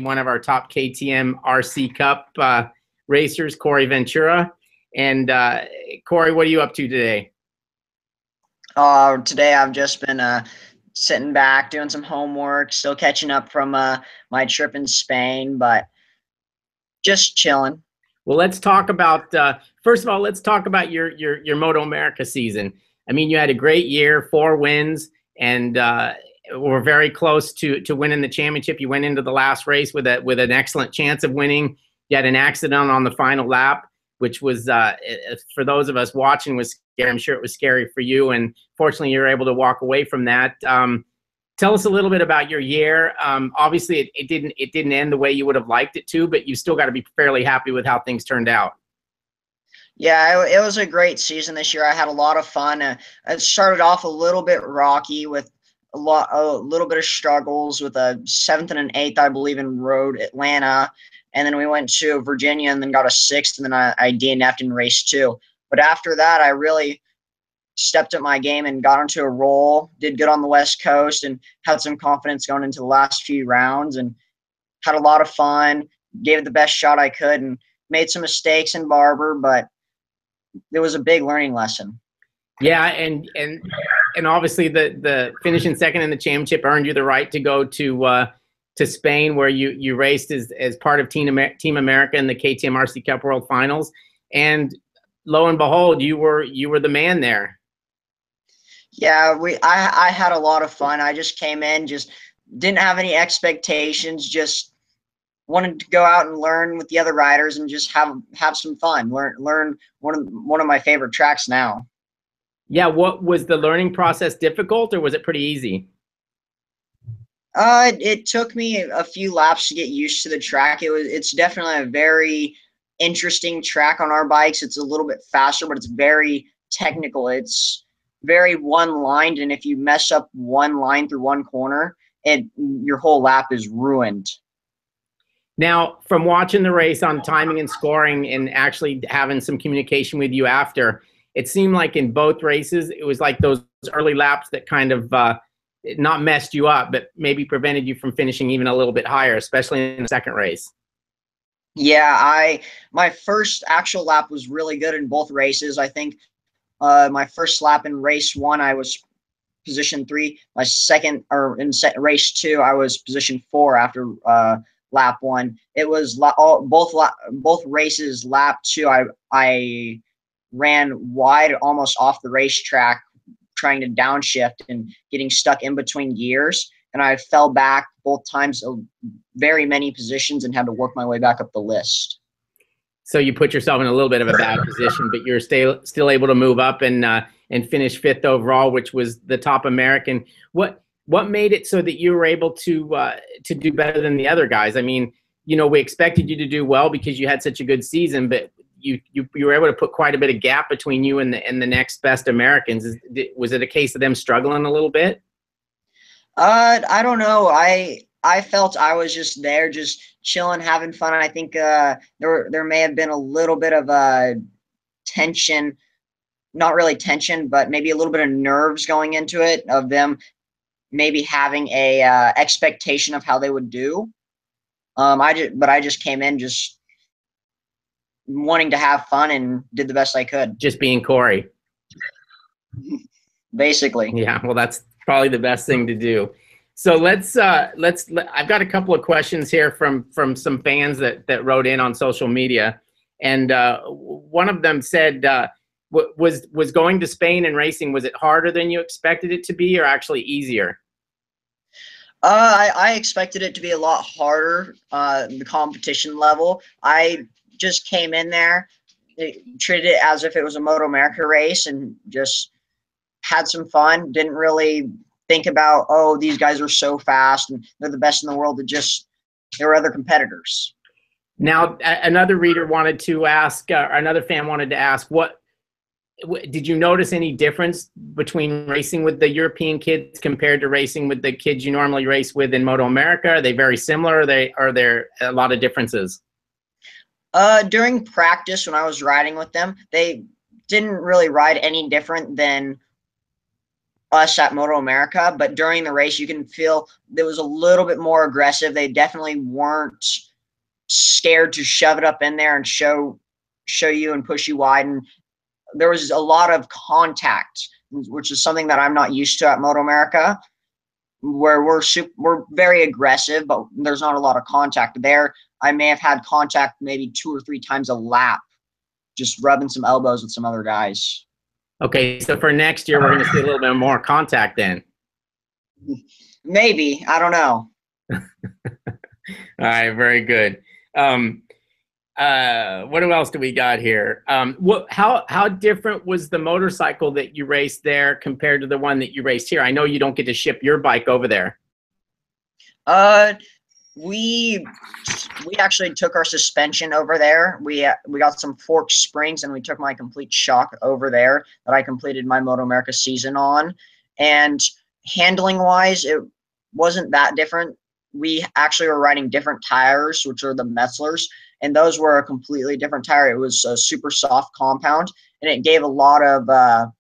one of our top KTM RC Cup racers, Cory Ventura. And Cory, what are you up to today? Today I've just been sitting back, doing some homework, still catching up from my trip in Spain, but just chilling. Well, let's talk about first of all, let's talk about your MotoAmerica season. I mean, you had a great year, 4 wins, and were very close to winning the championship. You went into the last race with an excellent chance of winning. You had an accident on the final lap, which was for those of us watching was scary. I'm sure it was scary for you, and fortunately, you were able to walk away from that. Tell us a little bit about your year. Obviously, it didn't end the way you would have liked it to, but you still got to be fairly happy with how things turned out. Yeah, it was a great season this year. I had a lot of fun. It started off a little bit rocky with a little bit of struggles with a 7th and an 8th, I believe, in Road Atlanta, and then we went to Virginia and then got a 6th, and then I DNF'd in race 2. But after that, I really stepped up my game and got onto a roll, did good on the West Coast, and had some confidence going into the last few rounds, and had a lot of fun, gave it the best shot I could, and made some mistakes in Barber, but it was a big learning lesson. Yeah, and obviously the finishing second in the championship earned you the right to go to Spain, where you raced as part of Team America in the KTM RC Cup World Finals, and lo and behold, you were the man there. Yeah, I had a lot of fun. I just came in, just didn't have any expectations, just wanted to go out and learn with the other riders and just have some fun. Learn one of my favorite tracks now. Yeah, what was the learning process difficult, or was it pretty easy? It took me a few laps to get used to the track. It's definitely a very interesting track on our bikes. It's a little bit faster, but it's very technical. It's very one-lined, and if you mess up one line through one corner, your whole lap is ruined. Now, from watching the race on timing and scoring and actually having some communication with you after, it seemed like in both races, it was like those early laps that kind of not messed you up, but maybe prevented you from finishing even a little bit higher, especially in the second race. Yeah, my first actual lap was really good in both races. I think my first lap in race 1, I was position 3. My second, or in race 2, I was position 4 after lap 1. It was both races. Lap 2, I ran wide, almost off the racetrack, trying to downshift and getting stuck in between gears, and I fell back both times, very many positions, and had to work my way back up the list. So you put yourself in a little bit of a bad position, but you're still able to move up and finish 5th overall, which was the top American. What made it so that you were able to do better than the other guys? I mean, you know, we expected you to do well because you had such a good season, but you were able to put quite a bit of gap between you and the next best Americans. Was it a case of them struggling a little bit? I don't know. I felt I was just there, just chilling, having fun. I think there may have been a little bit of tension, not really tension, but maybe a little bit of nerves going into it, of them maybe having a expectation of how they would do. But I just came in just wanting to have fun and did the best I could. Just being Cory. Basically. Yeah, well, that's probably the best thing to do. So let's I've got a couple of questions here from some fans that wrote in on social media, and one of them said, was going to Spain and racing, was it harder than you expected it to be, or actually easier? I expected it to be a lot harder, the competition level. I just came in there, treated it as if it was a MotoAmerica race, and just had some fun. Didn't really think about, oh, these guys are so fast and they're the best in the world. There were other competitors. Now, another reader wanted to ask, or another fan wanted to ask, did you notice any difference between racing with the European kids compared to racing with the kids you normally race with in MotoAmerica? Are they very similar? Are there a lot of differences? During practice, when I was riding with them, they didn't really ride any different than us at MotoAmerica, but during the race, you can feel it was a little bit more aggressive. They definitely weren't scared to shove it up in there and show you and push you wide. And there was a lot of contact, which is something that I'm not used to at MotoAmerica, where we're very aggressive, but there's not a lot of contact there. I may have had contact maybe 2 or 3 times a lap, just rubbing some elbows with some other guys. Okay, so for next year, we're going to see a little bit more contact then. Maybe, I don't know. All right, very good. What else do we got here? How different was the motorcycle that you raced there compared to the one that you raced here? I know you don't get to ship your bike over there. We actually took our suspension over there. We got some fork springs, and we took my complete shock over there that I completed my MotoAmerica season on. And handling wise, it wasn't that different. We actually were riding different tires, which are the Metzlers, and those were a completely different tire. It was a super soft compound, and it gave a lot of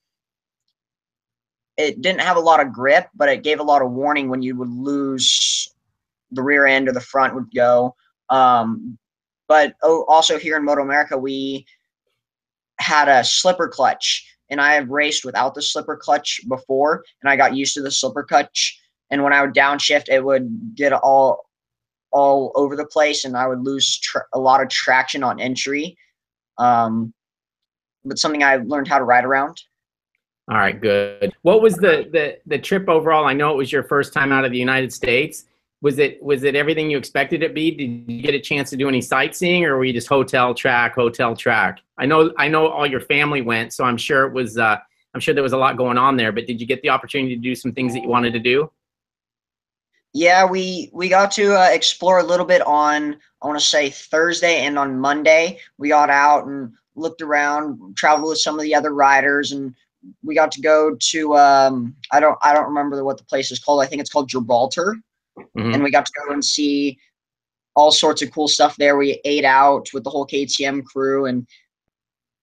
it didn't have a lot of grip, but it gave a lot of warning when you would lose the rear end or the front would go. But also here in MotoAmerica, we had a slipper clutch, and I have raced without the slipper clutch before, and I got used to the slipper clutch. And when I would downshift, it would get all over the place, and I would lose a lot of traction on entry. But something I learned how to ride around. All right, good. What was the trip overall? I know it was your first time out of the United States. Was it everything you expected it to be? Did you get a chance to do any sightseeing, or were you just hotel track? I know all your family went, so I'm sure it was. I'm sure there was a lot going on there. But did you get the opportunity to do some things that you wanted to do? Yeah, we got to explore a little bit on, I want to say, Thursday, and on Monday we got out and looked around, traveled with some of the other riders, and we got to go to I don't remember what the place is called. I think it's called Gibraltar. Mm-hmm. And we got to go and see all sorts of cool stuff there. We ate out with the whole KTM crew, and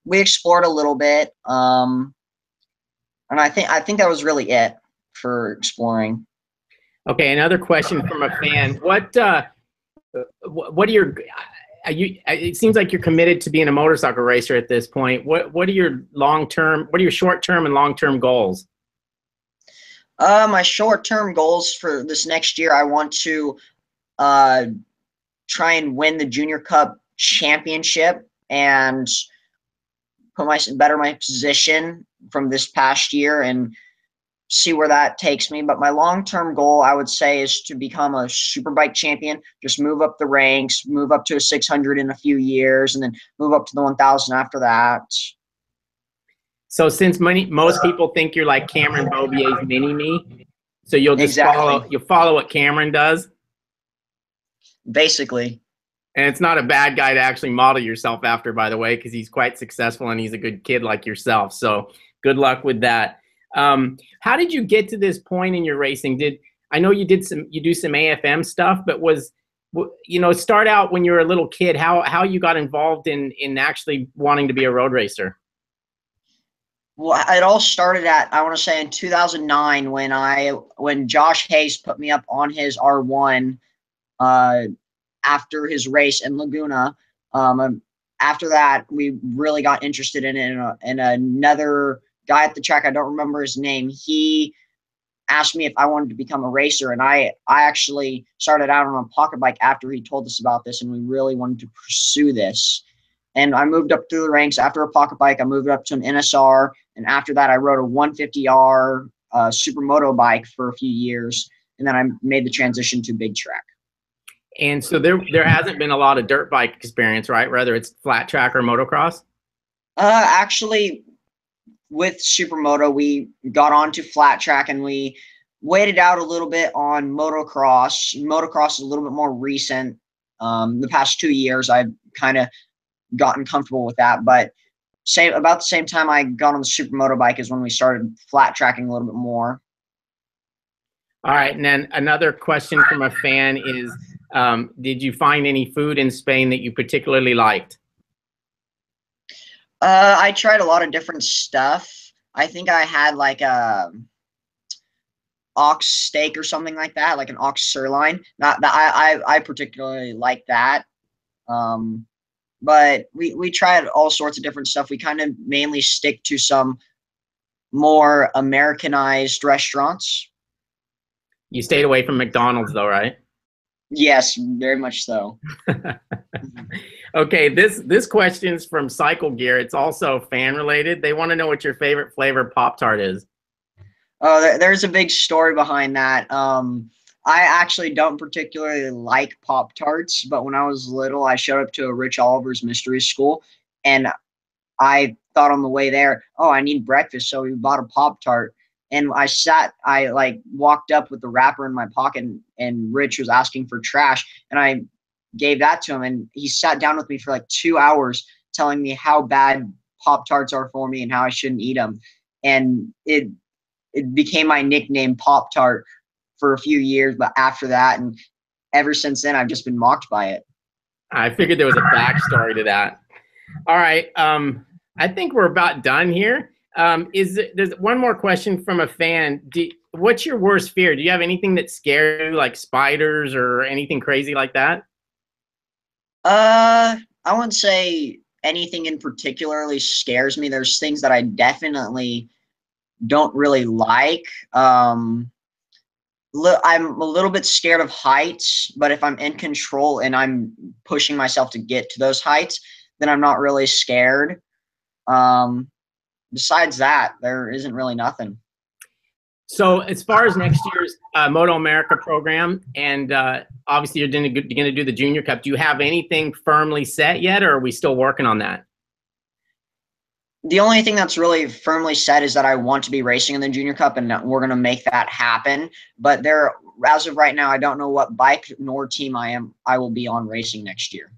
we explored a little bit. And I think that was really it for exploring. Okay, another question from a fan. What are your it seems like you're committed to being a motorcycle racer at this point. What are your short-term and long-term goals? My short-term goals for this next year, I want to try and win the Junior Cup championship and better my position from this past year and see where that takes me. But my long-term goal, I would say, is to become a superbike champion, just move up the ranks, move up to a 600 in a few years, and then move up to the 1000 after that. So since most people think you're like Cameron Bobier's mini-me, so you'll just follow what Cameron does? Basically. And it's not a bad guy to actually model yourself after, by the way, because he's quite successful and he's a good kid like yourself. So good luck with that. How did you get to this point in your racing? I know you do some AFM stuff, but start out when you were a little kid, how you got involved in actually wanting to be a road racer? Well, it all started at, I want to say, in 2009 when Josh Hayes put me up on his R1 after his race in Laguna. After that, we really got interested in it, and another guy at the track, I don't remember his name, he asked me if I wanted to become a racer, and I actually started out on a pocket bike after he told us about this, and we really wanted to pursue this. And I moved up through the ranks. After a pocket bike, I moved up to an NSR, and after that, I rode a 150R supermoto bike for a few years, and then I made the transition to big track. And so there hasn't been a lot of dirt bike experience, right? Whether it's flat track or motocross? Actually, with supermoto, we got onto flat track, and we waited out a little bit on motocross. Motocross is a little bit more recent. The past 2 years, I've kind of gotten comfortable with that, but about the same time I got on the supermoto bike is when we started flat tracking a little bit more. All right, and then another question from a fan is, did you find any food in Spain that you particularly liked? I tried a lot of different stuff. I think I had like a ox steak or something like that, like an ox sirloin. Not that I particularly like that. But we tried all sorts of different stuff. We kind of mainly stick to some more Americanized restaurants. You stayed away from McDonald's though, right? Yes, very much so. Okay, this question's from Cycle Gear. It's also fan related. They want to know what your favorite flavor Pop-Tart is. Oh, there's a big story behind that. I actually don't particularly like Pop-Tarts, but when I was little, I showed up to a Rich Oliver's mystery school, and I thought on the way there, oh, I need breakfast, so we bought a Pop-Tart. And I like walked up with the wrapper in my pocket, and Rich was asking for trash, and I gave that to him, and he sat down with me for like 2 hours telling me how bad Pop-Tarts are for me and how I shouldn't eat them. And it became my nickname, Pop-Tart, for a few years, but after that, and ever since then, I've just been mocked by it. I figured there was a backstory to that. All right, I think we're about done here. There's one more question from a fan. What's your worst fear? Do you have anything that scares you, like spiders or anything crazy like that? I wouldn't say anything in particularly scares me. There's things that I definitely don't really like. I'm a little bit scared of heights, but if I'm in control and I'm pushing myself to get to those heights, then I'm not really scared. Besides that, there isn't really nothing. So as far as next year's MotoAmerica program, and obviously you're going to do the Junior Cup, do you have anything firmly set yet, or are we still working on that? The only thing that's really firmly set is that I want to be racing in the Junior Cup, and we're going to make that happen. But as of right now, I don't know what bike nor team I will be on racing next year.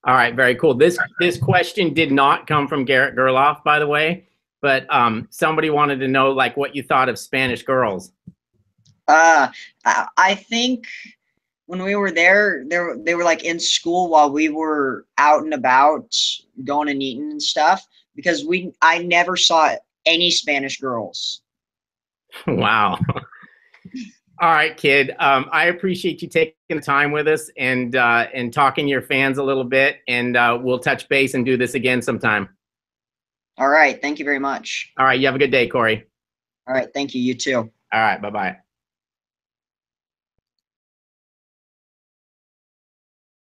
All right, very cool. This question did not come from Garrett Gerloff, by the way, but somebody wanted to know like what you thought of Spanish girls. I think when we were there, they were like in school while we were out and about going and eating and stuff, because I never saw any Spanish girls. Wow. All right, kid. I appreciate you taking the time with us and talking to your fans a little bit, and we'll touch base and do this again sometime. All right. Thank you very much. All right. You have a good day, Cory. All right. Thank you. You too. All right. Bye-bye.